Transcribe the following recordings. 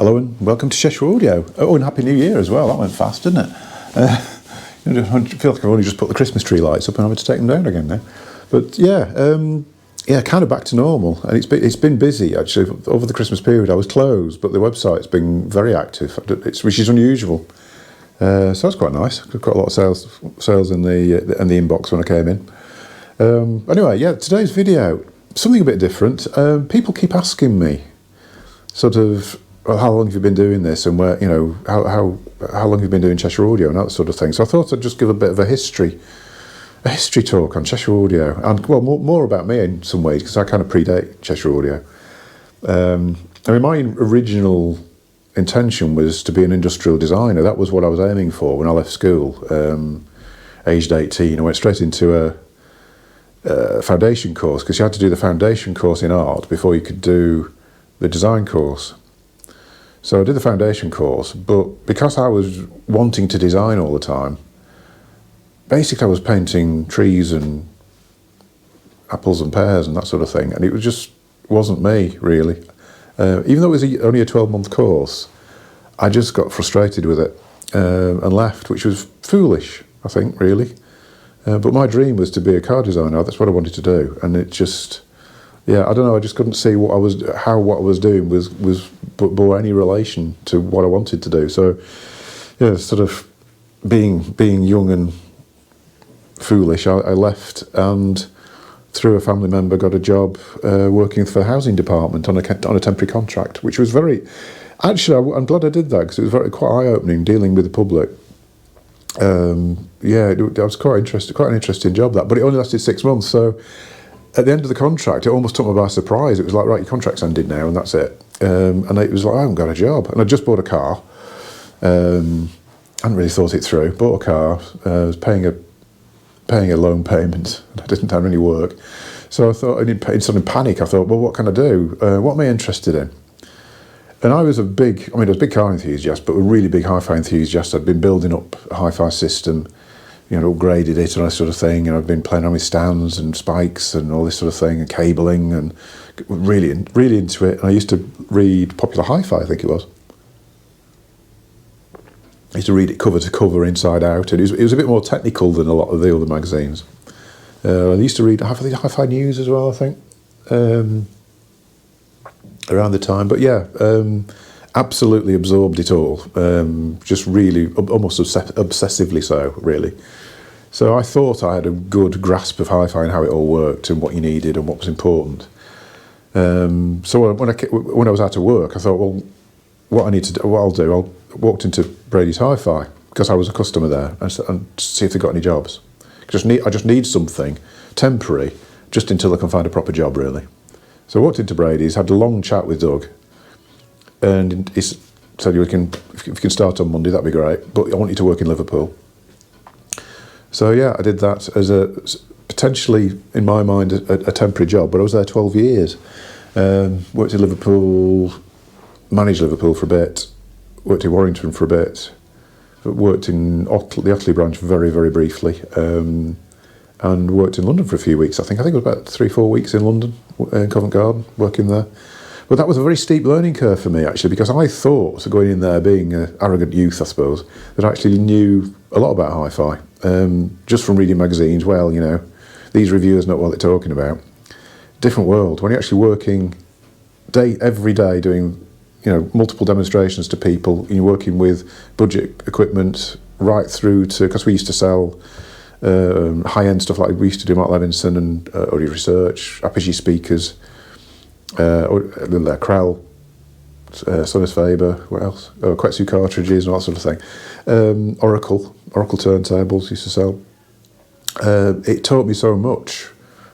Hello and welcome to Cheshire Audio. Oh, and Happy New Year as well. That went fast, didn't it? I feel like I've only just put the Christmas tree lights up and I'm having to take them down again now. But yeah, kind of back to normal. And it's been busy, actually. Over the Christmas period, I was closed, but the website's been very active, which is unusual. So that's quite nice. I've got a lot of sales in the inbox when I came in. Anyway, yeah, today's video, something a bit different. People keep asking me, sort of, well, how long have you been doing this, and where, how long have you been doing Cheshire Audio and that sort of thing. So I thought I'd just give a bit of a history talk on Cheshire Audio, and well, more about me in some ways, because I kind of predate Cheshire Audio. I mean, my original intention was to be an industrial designer. That was what I was aiming for when I left school, aged 18. I went straight into a foundation course, because you had to do the foundation course in art before you could do the design course. So I did the foundation course, but because I was wanting to design all the time, basically I was painting trees and apples and pears and that sort of thing, and it wasn't me, really. Even though it was only a 12-month course, I just got frustrated with it and left, which was foolish, I think, really. But my dream was to be a car designer. That's what I wanted to do, and it just... yeah, I don't know. I just couldn't see what I was doing bore any relation to what I wanted to do. So, yeah, sort of being young and foolish, I left, and through a family member got a job working for the housing department on a temporary contract, which was very. Actually, I'm glad I did that, because it was quite eye-opening dealing with the public. Yeah, it was quite an interesting job, that, but it only lasted 6 months. So at the end of the contract, it almost took me by surprise. It was like, right, your contract's ended now, and that's it. And it was like, I haven't got a job. And I just bought a car. Hadn't really thought it through. Bought a car. I was paying a loan payment. I didn't have any work. So I thought, in sudden panic, I thought, well, what can I do? What am I interested in? And I was a big car enthusiast, but a really big hi-fi enthusiast. I'd been building up a hi-fi system, upgraded it and that sort of thing, and I've been playing on with stands and spikes and all this sort of thing, and cabling, and really into it. And I used to read Popular Hi-Fi, I think it was. I used to read it cover to cover, inside out, and it was a bit more technical than a lot of the other magazines. I used to read Hi-Fi News as well, I think, around the time. But yeah, absolutely absorbed it all, just really, almost obsessively so, really. So I thought I had a good grasp of hi-fi and how it all worked and what you needed and what was important. So when I was out of work, I thought, well, I'll walked into Brady's Hi-Fi, because I was a customer there, and see if they got any jobs. I just need something temporary, just until I can find a proper job, really. So I walked into Brady's, had a long chat with Doug, and he said, if you can start on Monday, that'd be great, but I want you to work in Liverpool. So yeah, I did that as potentially, in my mind, a temporary job, but I was there 12 years. Worked in Liverpool, managed Liverpool for a bit, worked in Warrington for a bit, worked in the Otley branch very, very briefly, and worked in London for a few weeks. I think it was about 3-4 weeks in London, in Covent Garden, working there. But that was a very steep learning curve for me, actually, because I thought, going in there, being an arrogant youth, I suppose, that I actually knew a lot about hi-fi, just from reading magazines. Well, these reviewers know what they're talking about. Different world. When you're actually working every day doing, multiple demonstrations to people, you're working with budget equipment right through to, because we used to sell high-end stuff, like we used to do Mark Levinson and audio research, Apogee speakers, Krell, Sonus Faber, what else? Quetsu cartridges and all that sort of thing. Oracle turntables used to sell. It taught me so much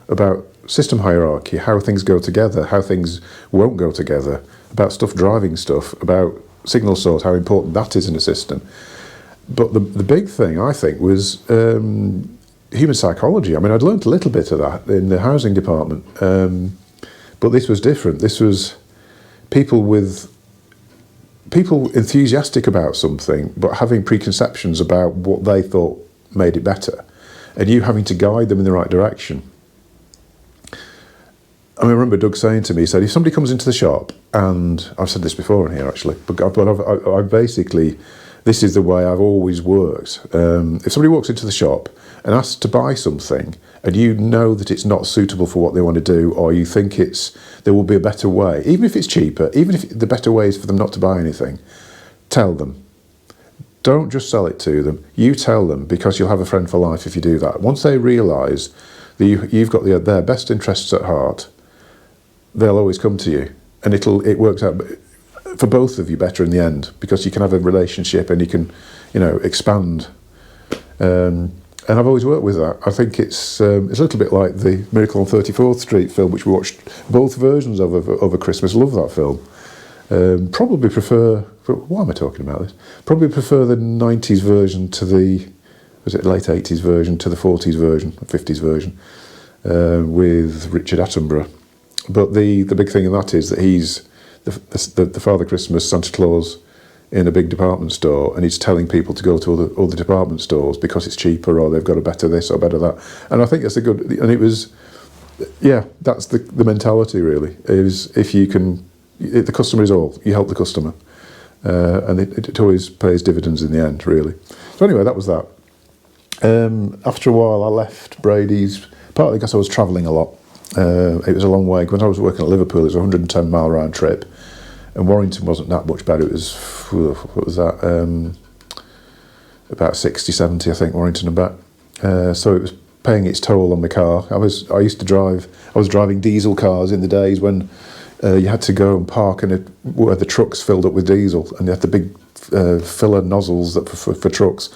about system hierarchy, how things go together, how things won't go together, about stuff driving stuff, about signal source, how important that is in a system. But the big thing, I think, was human psychology. I mean, I'd learnt a little bit of that in the housing department, but this was different. This was people enthusiastic about something, but having preconceptions about what they thought made it better, and you having to guide them in the right direction. I remember Doug saying to me, he said, if somebody comes into the shop, and I've said this before in here actually, but I basically, this is the way I've always worked. If somebody walks into the shop and asks to buy something, and you know that it's not suitable for what they want to do, or you think there will be a better way, even if it's cheaper, even if the better way is for them not to buy anything, tell them. Don't just sell it to them. You tell them, because you'll have a friend for life if you do that. Once they realise that you've got their best interests at heart, they'll always come to you, and it works out for both of you better in the end, because you can have a relationship and you can, expand. And I've always worked with that. I think it's a little bit like the Miracle on 34th Street film, which we watched both versions of over Christmas. Love that film. Probably prefer. Why am I talking about this? Probably prefer the 90s version to the late 80s version to the 40s version, 50s version, with Richard Attenborough. But the big thing in that is that he's the Father Christmas Santa Claus in a big department store, and he's telling people to go to all the department stores because it's cheaper, or they've got a better this or better that. And I think that's and it was, that's the mentality really, is if you can, the customer is all, you help the customer. And it always pays dividends in the end, really. So anyway, that was that. After a while, I left Brady's, partly because I was travelling a lot. It was a long way. When I was working at Liverpool, it was a 110-mile round trip. And Warrington wasn't that much better. It was, what was that? About 60, 70, I think, Warrington and back. So it was paying its toll on my car. I was driving diesel cars in the days when you had to go and park where the trucks filled up with diesel, and you had the big filler nozzles for trucks.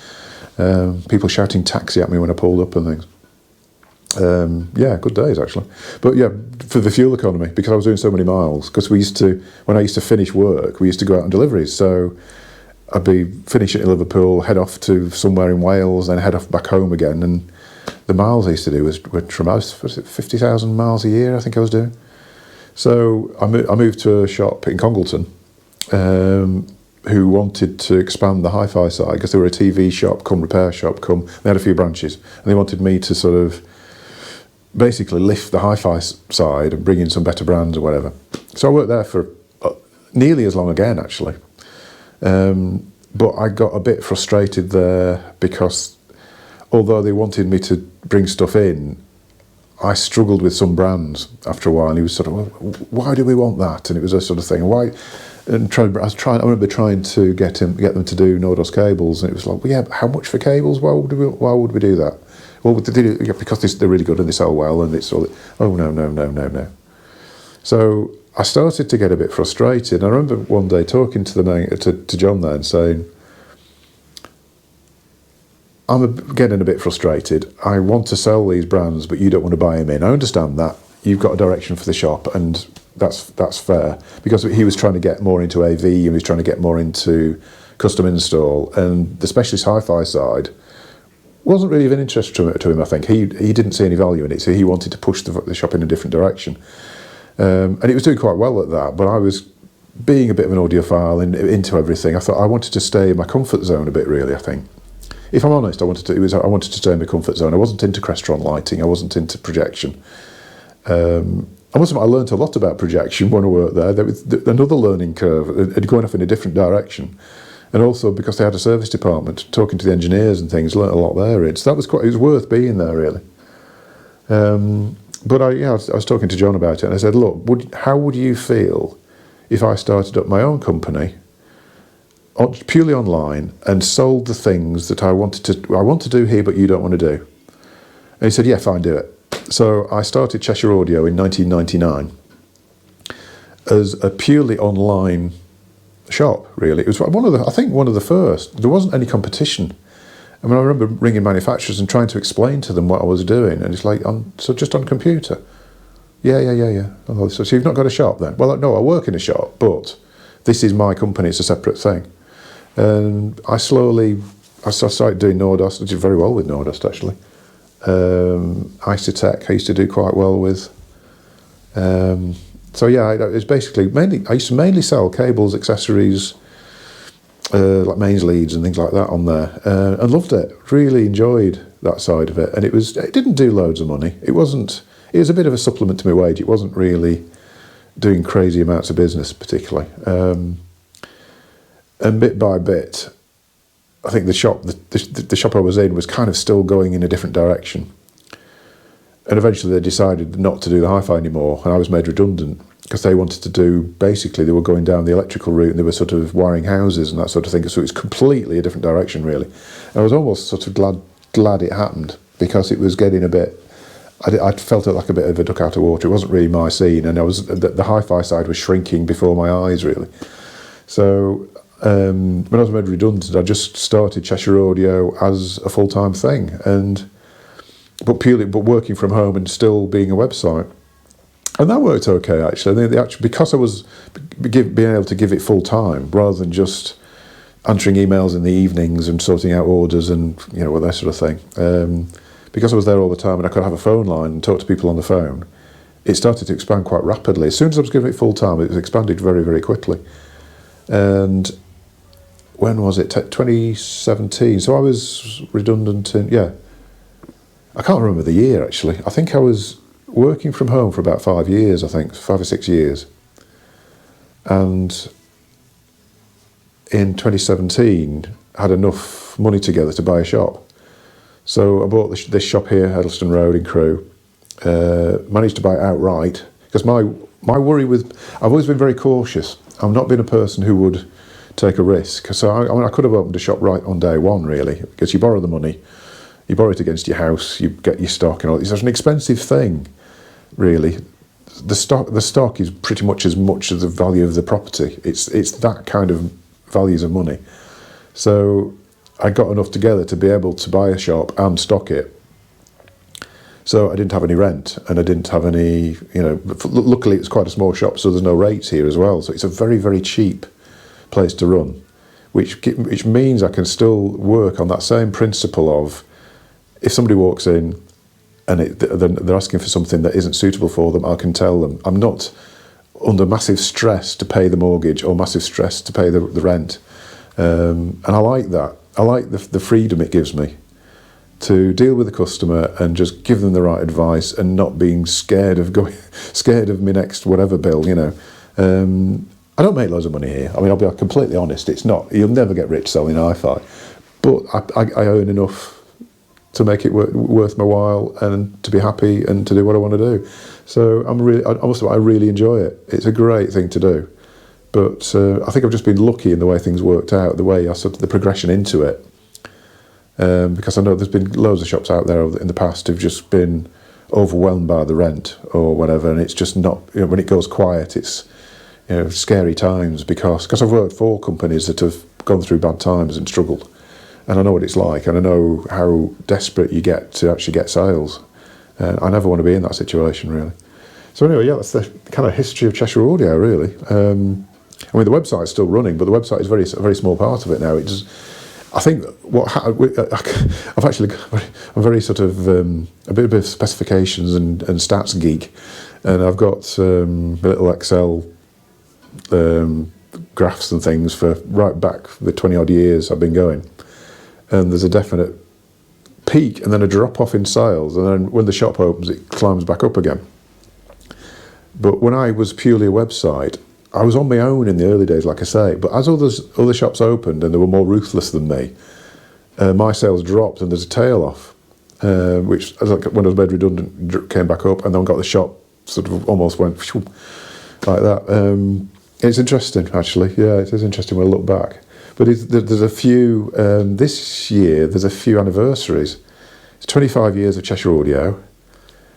People shouting taxi at me when I pulled up and things. Good days actually. But yeah, for the fuel economy, because I was doing so many miles, because when I used to finish work, we used to go out on deliveries. So I'd be finishing at Liverpool, head off to somewhere in Wales, then head off back home again. And the miles I used to do were tremendous. Was it 50,000 miles a year I think I was doing? So I moved to a shop in Congleton, who wanted to expand the hi-fi side, because they were a TV shop, repair shop, they had a few branches, and they wanted me to sort of basically lift the hi-fi side and bring in some better brands or whatever. So I worked there for nearly as long again, actually. But I got a bit frustrated there, because although they wanted me to bring stuff in, I struggled with some brands after a while, and he was sort of, well, why do we want that? And it was a sort of thing. Why? And I remember trying to get them to do Nordos cables, and it was like, well, yeah, but how much for cables? Why would we do that? Well, because they're really good and they sell well, and it's all. Oh no. So I started to get a bit frustrated. I remember one day talking to John there and saying, I'm getting a bit frustrated. I want to sell these brands, but you don't want to buy them in. I understand that. You've got a direction for the shop, and that's fair. Because he was trying to get more into AV, and he was trying to get more into custom install, and the specialist hi-fi side wasn't really of an interest to him, I think. He didn't see any value in it, so he wanted to push the shop in a different direction. And it was doing quite well at that, but I was being a bit of an audiophile into everything. I thought I wanted to stay in my comfort zone a bit, really, I think. If I'm honest, I wanted to stay in my comfort zone. I wasn't into Crestron lighting, I wasn't into projection. I must admit, I learnt a lot about projection when I worked there. There was another learning curve, going off in a different direction. And also because they had a service department, talking to the engineers and things, learnt a lot there. So it was worth being there, really. But I was talking to John about it, and I said, look, how would you feel if I started up my own company, purely online, and sold the things that I want to do here, but you don't want to do? And he said, yeah, fine, do it. So I started Cheshire Audio in 1999 as a purely online shop, really. It was one of the first. There wasn't any competition. I mean, I remember ringing manufacturers and trying to explain to them what I was doing, and it's like, so just on computer? Yeah. Oh, so you've not got a shop then? Well, no, I work in a shop, but this is my company, it's a separate thing. And I started doing Nordos. I did very well with Nordos, actually. Isotech I used to do quite well with. So yeah, it's basically I used to mainly sell cables, accessories, like mains leads and things like that on there, and loved it. Really enjoyed that side of it, and it didn't do loads of money. It it was a bit of a supplement to my wage. It wasn't really doing crazy amounts of business particularly. And bit by bit, I think the shop I was in was kind of still going in a different direction. And eventually they decided not to do the hi-fi anymore, and I was made redundant because they wanted to do, basically they were going down the electrical route and they were sort of wiring houses and that sort of thing. So it was completely a different direction really. And I was almost sort of glad it happened, because it was getting a bit, I felt it like a bit of a duck out of water. It wasn't really my scene, and the hi-fi side was shrinking before my eyes really. So when I was made redundant, I just started Cheshire Audio as a full-time thing, but working from home and still being a website, and that worked okay actually. Because I was being able to give it full time rather than just answering emails in the evenings and sorting out orders and that sort of thing. Because I was there all the time and I could have a phone line and talk to people on the phone, it started to expand quite rapidly. As soon as I was giving it full time, it was expanded very, very quickly. And when was it? 2017. So I was redundant I can't remember the year actually. I think I was working from home for about 5 years, 5 or 6 years. And in 2017, I had enough money together to buy a shop. So I bought this shop here, Eddleston Road in Crewe. Managed to buy it outright, because my worry I've always been very cautious. I've not been a person who would take a risk. So I could have opened a shop right on day one really, because you borrow the money, you borrow it against your house, you get your stock and all. It's an expensive thing, really. The stock is pretty much as the value of the property. It's that kind of values of money. So I got enough together to be able to buy a shop and stock it. So I didn't have any rent, and I didn't have any, luckily it's quite a small shop, so there's no rates here as well. So it's a very, very cheap place to run, which means I can still work on that same principle of, if somebody walks in and they're asking for something that isn't suitable for them, I can tell them. I'm not under massive stress to pay the mortgage or massive stress to pay the rent. And I like that. I like the freedom it gives me to deal with the customer and just give them the right advice and not being scared of my next whatever bill, I don't make loads of money here. I mean, I'll be completely honest. It's not, you'll never get rich selling hi-fi, but I earn enough to make it worth my while and to be happy and to do what I want to do. So I really enjoy it. It's a great thing to do. But I think I've just been lucky in the way things worked out, the progression into it. Because I know there's been loads of shops out there in the past who've just been overwhelmed by the rent or whatever, and it's just not, when it goes quiet, it's scary times, because I've worked for companies that have gone through bad times and struggled. And I know what it's like, and I know how desperate you get to actually get sales. And I never want to be in that situation, really. So anyway, that's the kind of history of Cheshire Audio, really. I mean, the website's still running, but the website is a very small part of it now. I think I'm very sort of a bit of specifications and stats geek, and I've got a little Excel graphs and things for right back the 20 odd years I've been going. And there's a definite peak and then a drop off in sales, and then when the shop opens it climbs back up again. But when I was purely a website, I was on my own in the early days, like I say, but as other shops opened and they were more ruthless than me, my sales dropped and there's a tail off, which when I was made redundant came back up, and then got the shop sort of almost went like that. It's interesting actually, it is interesting when I look back. But there's a few, this year, there's a few anniversaries. It's 25 years of Cheshire Audio,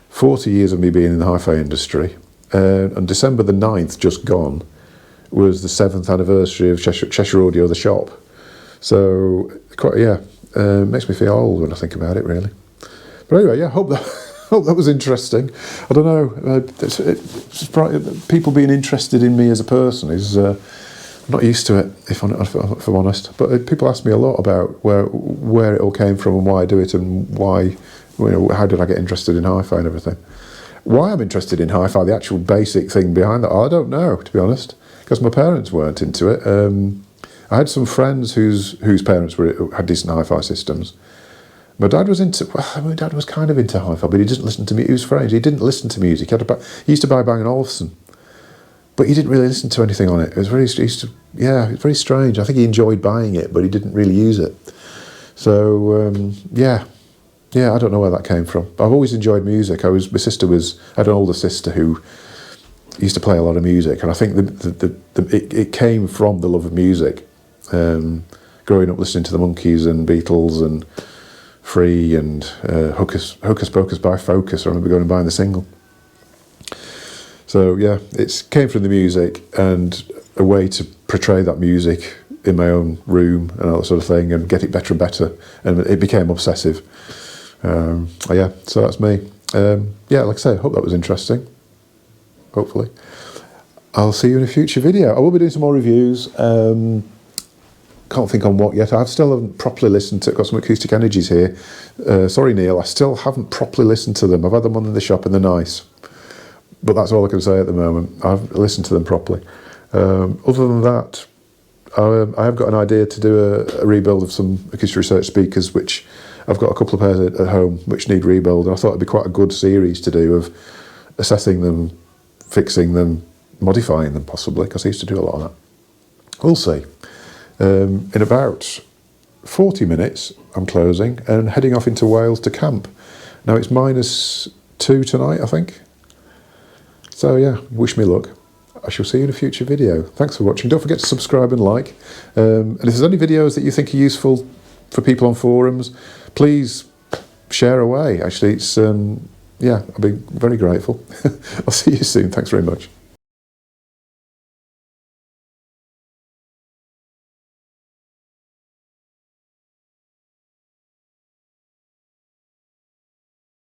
40 years of me being in the hi-fi industry, and December the 9th, just gone, was the 7th anniversary of Cheshire Audio, the shop. So, makes me feel old when I think about it, really. But anyway, hope that was interesting. I don't know, people being interested in me as a person is... I'm not used to it, if I'm honest. But people ask me a lot about where it all came from and why I do it, and why, how did I get interested in hi-fi and everything. Why I'm interested in hi-fi, the actual basic thing behind that, I don't know, to be honest, because my parents weren't into it. I had some friends whose parents had decent hi-fi systems, My dad was into, well, my dad was kind of into hi-fi, but he didn't listen to music. He was French, he didn't listen to music. He used to buy Bang & Olufsen, but he didn't really listen to anything on it. It was very, it was very strange. I think he enjoyed buying it, but he didn't really use it. So, yeah, I don't know where that came from. I've always enjoyed music. I had an older sister who used to play a lot of music, and I think it came from the love of music. Growing up listening to the Monkees and Beatles and Free and Hocus Pocus by Focus. I remember going and buying the single. So yeah, it came from the music and a way to portray that music in my own room and all that sort of thing and get it better and better, and it became obsessive. Yeah, so that's me. Yeah, like I say, I hope that was interesting. Hopefully. I'll see you in a future video. I will be doing some more reviews. Can't think on what yet. I still haven't properly listened to it. Got some Acoustic Energies here. Sorry, Neil, I still haven't properly listened to them. I've had them on in the shop and they're nice. But that's all I can say at the moment. I've listened to them properly. Other than that, I have got an idea to do a rebuild of some Acoustic Research speakers, which I've got a couple of pairs at home which need rebuild. And I thought it'd be quite a good series to do of assessing them, fixing them, modifying them possibly, because I used to do a lot of that. We'll see. In about 40 minutes, I'm closing and heading off into Wales to camp. Now it's -2 tonight, I think. So yeah, wish me luck. I shall see you in a future video. Thanks for watching. Don't forget to subscribe and like. And if there's any videos that you think are useful for people on forums, please share away. Actually, it's yeah, I'll be very grateful. I'll see you soon. Thanks very much.